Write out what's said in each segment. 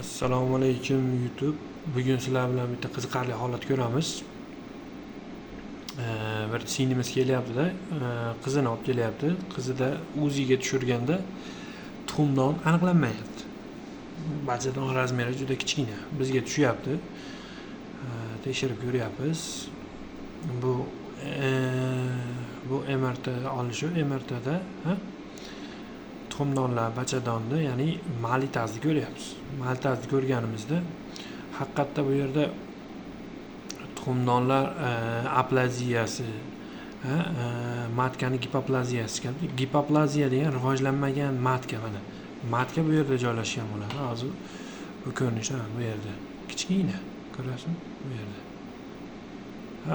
Assalomu alaykum YouTube. Bugun sizlar bilan bitta qiziqarli holat ko'ramiz. Bir singlimiz kelyapti-da, qizini olib kelyapti. Qizida UZIga tushirganda tuxumdon aniqlanmayapti. Bachadon razmeri juda kichkina. Bizga tushyapti. Tekshirib ko'ryapmiz. Bu MRT olishi, MRTda tuxumdonlar, bachadonni, ya'ni malitasini ko'ryapmiz. Malitasini ko'rganimizda haqiqatda bu yerda tuxumdonlar aplaziyasi, matkani gipoplaziyasi kabi. Gipoplaziya degan rivojlanmagan matka mana. Matka bu yerda joylashgan bo'ladi. Hozir bu ko'rinishi bu yerda kichkina, ko'rasizmi? Bu yerda.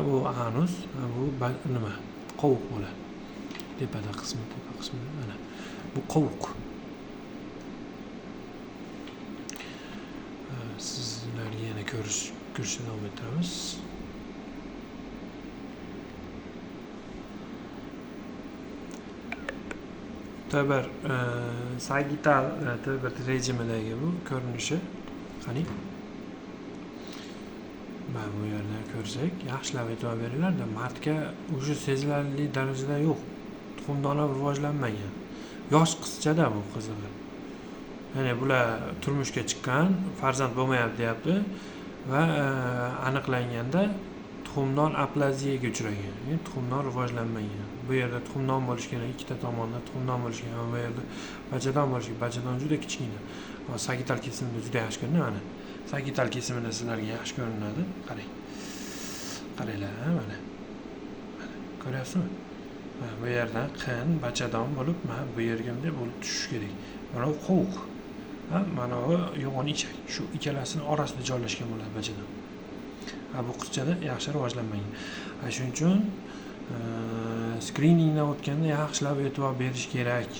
Bu anus, bu nima? Qovuq bo'ladi. Tepa qismi mana. Bu qovuq. Sizlarga yana ko'rishni davom ettiramiz. Tabar sagital rejimidagi bu ko'rinishi qani? Mana bu yerda ko'rsak, yaxshilab e'tibor beringlar-da, matka o'sha sezilarli darajada yo'q. Tuxumdonlar rivojlanmagan. Yosh qizchada bu qizig'i. Ya'ni bular turmushga chiqqan, farzand bo'lmayapti deyapti va aniqlanganda tuxumdon aplaziyaga uchragan. Ya'ni tuxumdon rivojlanmagan. Bu yerda tuxumdon bo'lishi kerak, ikkita tomonda tuxumdon bo'lishi kerak. Bu yerda bachadon bo'lishi kerak. Bachadon juda kichkina. Sagital kesimida juda yaxshi ko'rinadi mana. Sagital kesimida sizlarga yaxshi ko'rinadi. Qarang. Qaranglar, mana. Ko'ryapsizmi? Bu yerdan qin, bachadon bo'lib, mana bu yerga bunday bo'lib tushishi kerak. Mana bu qovuq. Mana bu yo'g'on ichak. Shu ikkalasining orasida joylashgan bo'ladi bachadon. Bu qizchada yaxshi rivojlanmagan. Shuning uchun skriningdan o'tganda yaxshilab e'tibor berish kerak.